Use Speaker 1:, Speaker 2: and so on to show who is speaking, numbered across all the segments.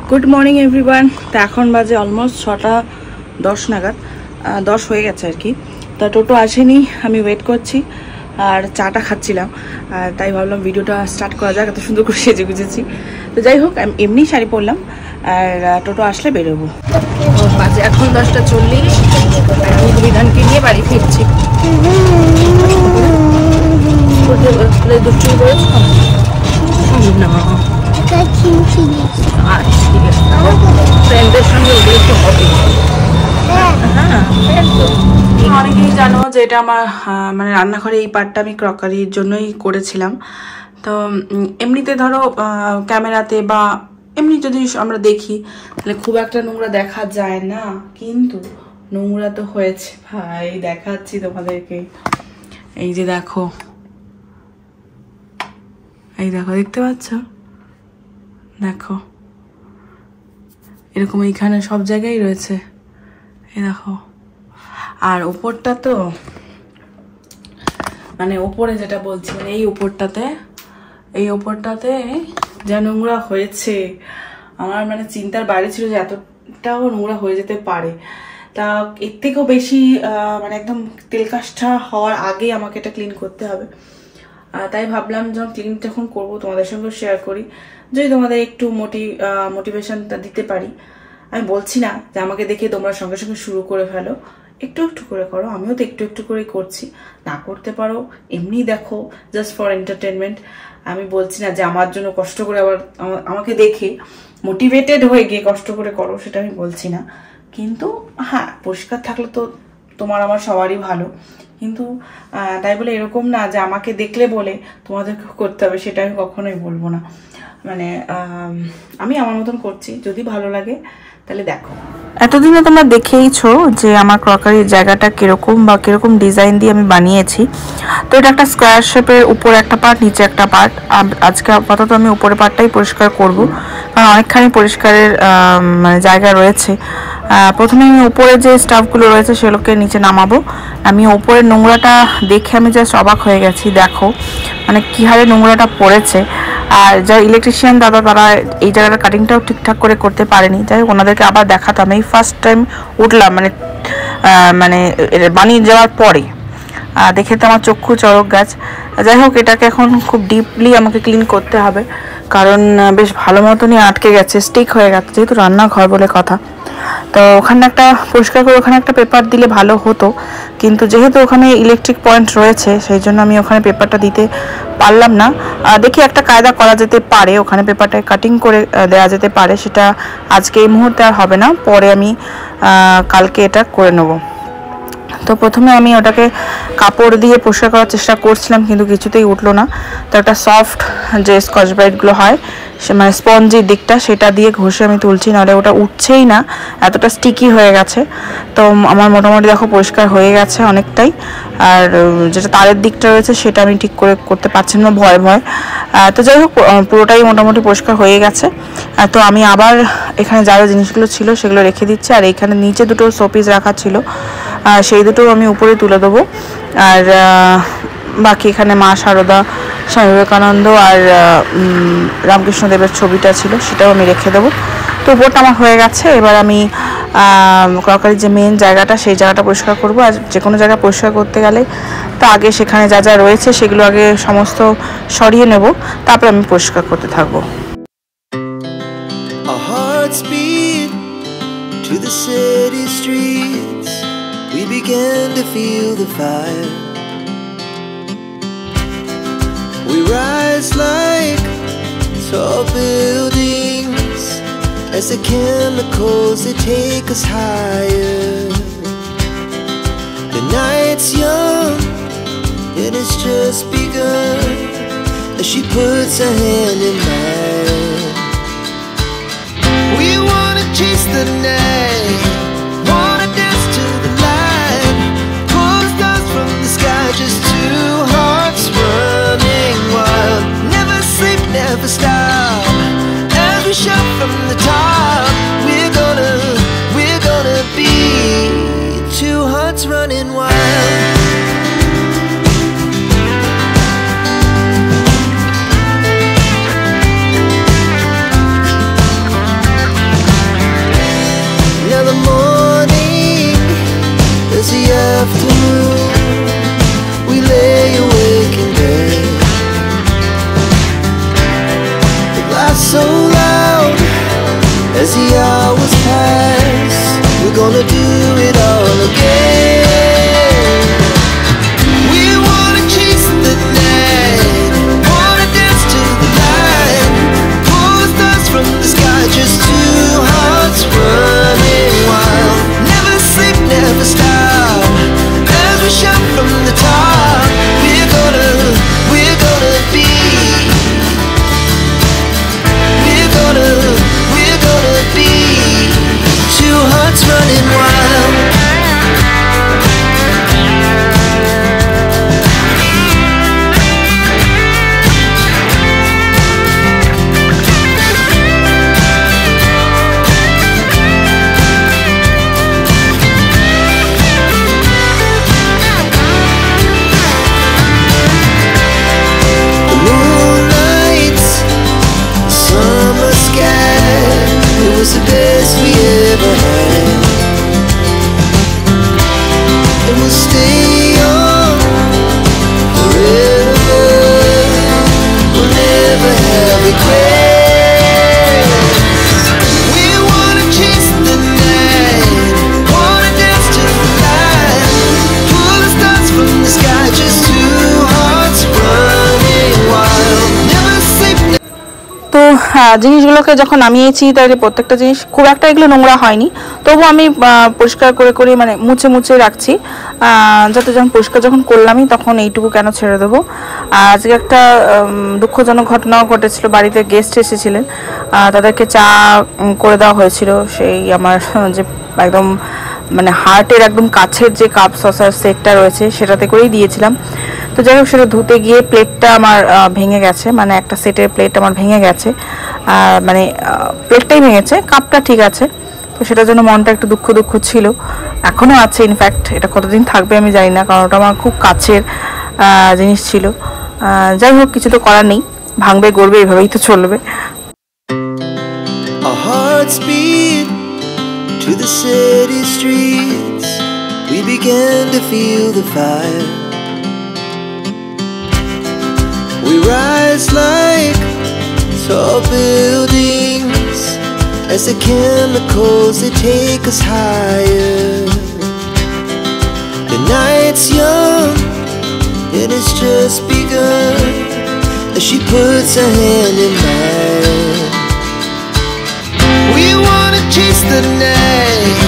Speaker 1: Good morning everyone. তো এখন বাজে অলমোস্ট 6টা 10 নাগাদ, 10 হয়ে গেছে আর কি। তা টোটো আসেনি, আমি ওয়েট করছি আর চাটা খাচ্ছিলাম, আর তাই ভাবলাম ভিডিওটা স্টার্ট করা যাক। এত সুন্দর করে সেজে গুজেছি। তো যাই হোক, আমি এমনি শাড়ি পরলাম আর টোটো আসলে বেরোবো। বাজে এখন 10টা 40, আমি বিধানকে নিয়ে বাড়ি ফিরছি। দুষ্টুমি করেছ না? ফ্রেন্ডদের সঙ্গে ওগুলো তো হবে। অনেকেই জানো যে এটা আমার মানে রান্নাঘরে এই পার্টটা আমি ক্রকারির জন্যই করেছিলাম। তো এমনিতে ধরো ক্যামেরাতে বা এমনি যদি আমরা দেখি তাহলে খুব একটা নোংরা দেখা যায় না, কিন্তু নোংরা তো হয়েছে ভাই। দেখাচ্ছি তোমাদেরকে, এই যে দেখো, এই দেখো, দেখতে পাচ্ছ? দেখো এরকম এইখানে সব জায়গায় রয়েছে, এই দেখো। আর উপরটা তো মানে ওপরে যেটা বলছি, মানে এই উপরটাতে যা নোংরা হয়েছে, আমার মানে চিন্তার বাইরে ছিল যে এতটাও নোংরা হয়ে যেতে পারে। তা এর থেকেও বেশি মানে একদম তেলকাষ্ঠা হওয়ার আগে আমাকে এটা ক্লিন করতে হবে। তাই ভাবলাম যখন ক্লিন যখন করবো তোমাদের সঙ্গে শেয়ার করি, যদি তোমাদের একটু মোটিভেশনটা দিতে পারি। আমি বলছি না যে আমাকে দেখে তোমরা সঙ্গে সঙ্গে শুরু করে ফেলো, একটু একটু করে করো। আমিও তো একটু একটু করেই করছি, না করতে পারো এমনি দেখো, জাস্ট ফর এন্টারটেনমেন্ট। আমি বলছি না যে আমার জন্য কষ্ট করে আবার আমাকে দেখে মোটিভেটেড হয়ে গিয়ে কষ্ট করে করো, সেটা আমি বলছি না। কিন্তু হ্যাঁ, পরিষ্কার থাকলে তো তোমার আমার সবারই ভালো। কিন্তু তাই বলে এরকম না যে আমাকে দেখলে বলে তোমাদেরকে করতে হবে, সেটা আমি কখনোই বলবো না। মানে আমি আমার মতন করছি, যদি ভালো লাগে তাহলে দেখো। এতদিনে তোমরা দেখেইছো যে আমার ক্রকারির জায়গাটা কিরকম বা কিরকম ডিজাইন দিয়ে আমি বানিয়েছি। তো এটা একটা স্কোয়ার শেপের, উপরে একটা পার্ট, নিচে একটা পার্ট। আজকে আপাতত আমি উপরের পার্টটাই পরিষ্কার করব, কারণ অনেকখানি পরিষ্কারের মানে জায়গা রয়েছে। প্রথমে আমি উপরে যে স্টাফগুলো রয়েছে সেগুলোকে নিচে নামাবো। আমি উপরের নোংরাটা দেখে আমি জাস্ট অবাক হয়ে গেছি। দেখো মানে কী হারে নোংরাটা পড়েছে। আর যারা ইলেকট্রিশিয়ান দাদা, তারা এই জায়গাটার কাটিংটাও ঠিকঠাক করে করতে পারেনি। যাই হোক, ওনাদেরকে আবার দেখাতাম। এই ফার্স্ট টাইম উঠলাম মানে বানিয়ে যাওয়ার পরে, দেখে তো আমার চক্ষু চড়ক গাছ। যাই হোক, এটাকে এখন খুব ডিপলি আমাকে ক্লিন করতে হবে, কারণ বেশ ভালো মতনই আটকে গেছে, স্টিক হয়ে গেছে, যেহেতু রান্নাঘর বলে কথা। তো ওখানে একটা পরিষ্কার করে ওখানে একটা পেপার দিলে ভালো হতো, কিন্তু যেহেতু ওখানে ইলেকট্রিক পয়েন্ট রয়েছে সেই জন্য আমি ওখানে পেপারটা দিতে পারলাম না। দেখি একটা কায়দা করা যেতে পারে, ওখানে পেপারটা কাটিং করে দেওয়া যেতে পারে। সেটা আজকে এই মুহূর্তে আর হবে না, পরে আমি কালকে এটা করে নেব। তো প্রথমে আমি ওটাকে কাপড় দিয়ে পরিষ্কার করার চেষ্টা করছিলাম, কিন্তু কিছুতেই উঠলো না। তো একটা সফট যে স্কচ ব্রাইটগুলো হয়, সে মানে স্পঞ্জির দিকটা, সেটা দিয়ে ঘষে আমি তুলছি, নাহলে ওটা উঠছেই না, এতটা স্টিকি হয়ে গেছে। তো আমার মোটামুটি দেখো পরিষ্কার হয়ে গেছে অনেকটাই। আর যেটা তারের দিকটা রয়েছে সেটা আমি ঠিক করে করতে পারছি না, ভয়। তো যাই হোক, পুরোটাই মোটামুটি পরিষ্কার হয়ে গেছে। তো আমি আবার এখানে যা যা জিনিসগুলো ছিল সেগুলো রেখে দিচ্ছি। আর এখানে নিচে দুটো শোপিস রাখা ছিল, সেই দুটো আমি উপরে তুলে দেবো। আর বাকি এখানে মা শারদা, স্বামী বিবেকানন্দ আর রামকৃষ্ণদেবের ছবিটা ছিল, সেটাও আমি রেখে দেবো। তো উপরটা আমার হয়ে গেছে। এবার আমি ক্রকারির যে মেন জায়গাটা, সেই জায়গাটা পরিষ্কার করবো। আর যে কোনো জায়গা পরিষ্কার করতে গেলে তো আগে সেখানে যা যা রয়েছে সেগুলো আগে সমস্ত সরিয়ে নেব, তারপর আমি পরিষ্কার করতে থাকবো।
Speaker 2: To the city streets, we began to feel the fire. We rise like tall buildings as the chemicals, they take us higher. The night's young and it's just begun as she puts her hand in mine. We wanna chase the night, wanna dance to the light, pull the stars from the sky, just two hearts running wild. Never sleep, never stop, as we shout from the top. We're gonna be two hearts running wild. best we ever had, and we'll stay young forever. We'll never have regrets. We wanna chase the night, wanna dance to the light, pull the stars from the sky, just two hearts running wild, never sleep.
Speaker 1: তো জিনিসগুলোকে যখন নামিয়েছি তাহলে প্রত্যেকটা জিনিস খুব একটা এগুলো নোংরা হয়নি, তবু আমি পরিষ্কার করে করে মানে মুছে মুছে রাখছি, যাতে যখন পরিষ্কার যখন করলামই তখন এইটুকু কেন ছেড়ে দেবো। আজকে একটা দুঃখজনক ঘটনাও ঘটেছিল, বাড়িতে গেস্ট এসেছিলেন, তাদেরকে চা করে দেওয়া হয়েছিল, সেই আমার যে একদম মানে হার্টের একদম কাছের যে কাপ সসার সেটটা রয়েছে সেটাতে করেই দিয়েছিলাম। তো যাই হোক, সেটা ধুতে গিয়ে প্লেটটা আমার ভেঙে গেছে, মানে একটা সেটের প্লেট আমার ভেঙে গেছে, মানে প্লেটটাই ভেঙেছে, কাপটা ঠিক আছে। তো সেটার জন্য মনটা একটু দুঃখ দুঃখ ছিল, এখনও আছে। ইনফ্যাক্ট এটা কতদিন থাকবে আমি জানি না, কারণ ওটা আমার খুব কাছের জিনিস ছিল। যাই হোক, কিছু তো করার নেই, ভাঙবে গড়বে, এভাবেই তো চলবে।
Speaker 2: Our hearts beat to the city streets. We began to feel the fire. We rise like tall buildings as the chemicals, they take us higher. The night's young and it's just begun as she puts her hand in mine. We wanna chase the night,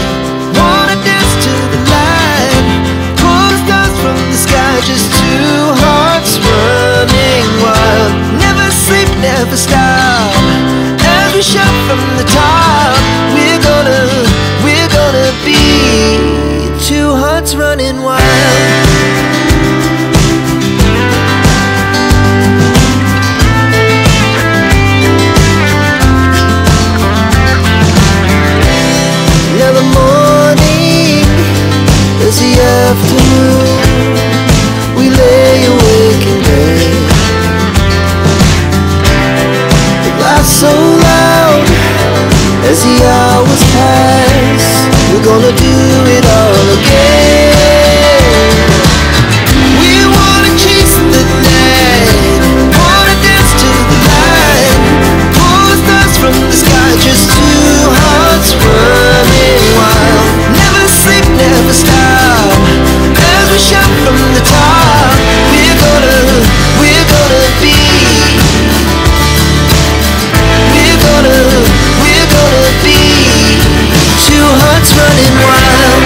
Speaker 2: wanna dance to the light, pull the stars from the sky, just two hearts running wild, never sleep, never stop, as we shout from the top. We're gonna be two hearts running wild. Now the morning is the afternoon, we lay awake in bed, the laugh so loud as the hours pass. We're gonna do it all again. We wanna chase the night, wanna dance to the light, pull the stars from the sky, just two hearts running wild, never sleep, never stop, as we shout from the top. We're gonna be, we're gonna be two hearts running wild.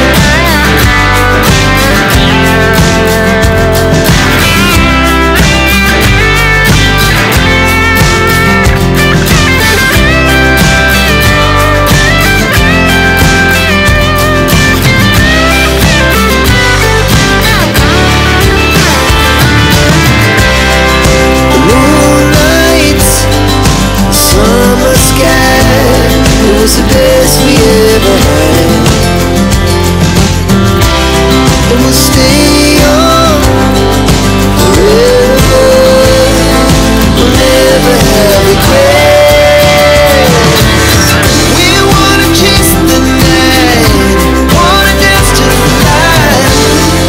Speaker 2: The moonlight, the summer sky, it was the best we ever had, and we'll stay young forever. We'll never have regrets. We wanna chase the night, wanna dance to the light,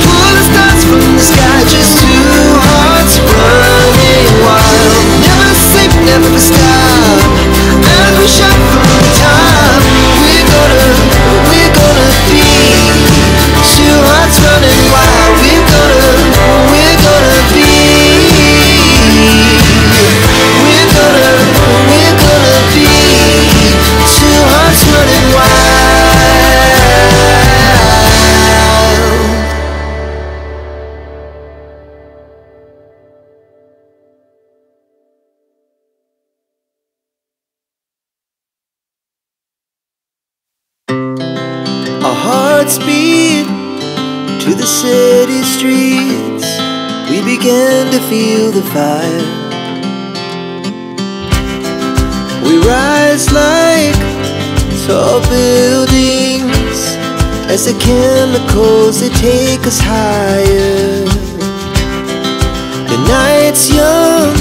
Speaker 2: pull the stars from the sky, just two hearts running wild, never sleep, never stop, as we shout from the top. We're gonna be two hearts running wild. We're gonna be, we're gonna be two hearts running wild. Our hearts beat to the city streets. We began to feel the fire. We rise like tall buildings as the chemicals, they take us higher. The night's young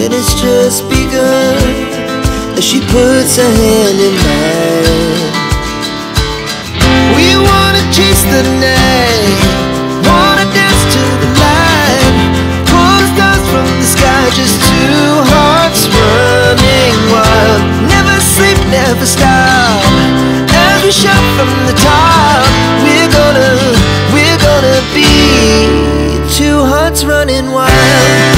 Speaker 2: and it's just begun as she puts her hand in mine. We wanna chase the night, wanna dance to the light, pull the stars from the sky, just two hearts running wild. Never sleep, never stop, as we shout from the top. We're gonna be two hearts running wild.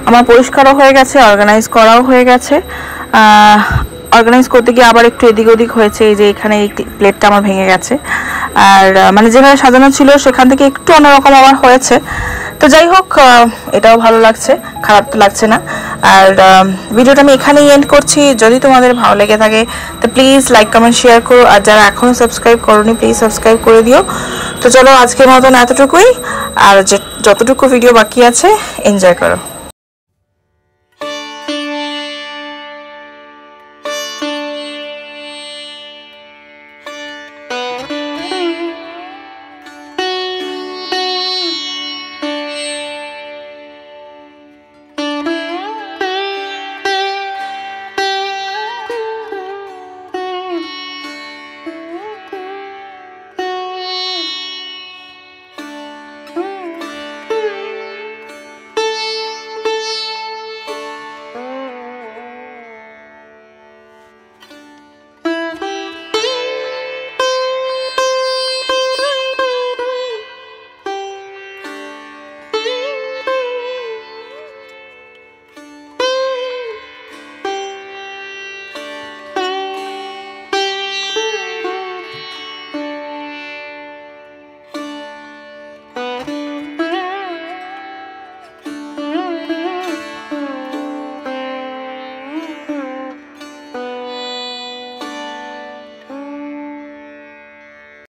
Speaker 1: আমার পরিষ্কারও হয়ে গেছে, organise করাও হয়ে গেছে। Organise করতে গিয়ে আবার একটু এদিক ওদিক হয়েছে, এই যে এখানে এই প্লেটটা আমার ভেঙে গেছে, আর মানে যেখানে সাজানো ছিল সেখান থেকে একটু অন্যরকম আবার হয়েছে। তো যাই হোক, এটাও ভালো লাগছে, খারাপ তো লাগছে না। আর ভিডিওটা আমি এখানেই এন্ড করছি। যদি তোমাদের ভালো লেগে থাকে তো প্লিজ লাইক কমেন্ট শেয়ার করো, আর যারা এখনও সাবস্ক্রাইব করোনি প্লিজ সাবস্ক্রাইব করে দিও। তো চলো আজকের মতন এতটুকুই, আর যতটুকু ভিডিও বাকি আছে এনজয় করো।